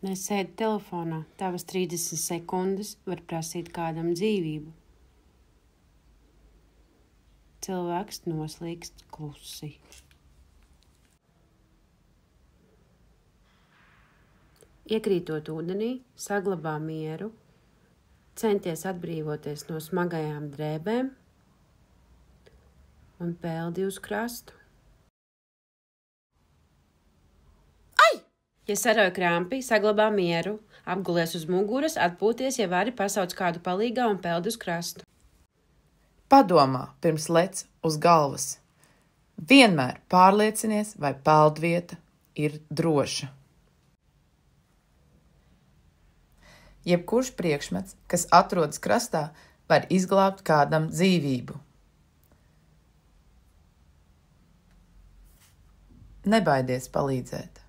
Nesēdi telefonā, tavas 30 sekundes var prasīt kādam dzīvību. Cilvēks noslīkst klusi. Iekrītot ūdenī, saglabā mieru, centies atbrīvoties no smagajām drēbēm un peldi uz krastu. Ja sarauj krampi, saglabā mieru, apgulies uz muguras, atpūties, ja vari pasauc kādu palīgā un peldi uz krastu. Padomā, pirms lec uz galvas. Vienmēr pārliecinies, vai peldvieta ir droša. Jebkurš priekšmets, kas atrodas krastā, var izglābt kādam dzīvību. Nebaidies palīdzēt.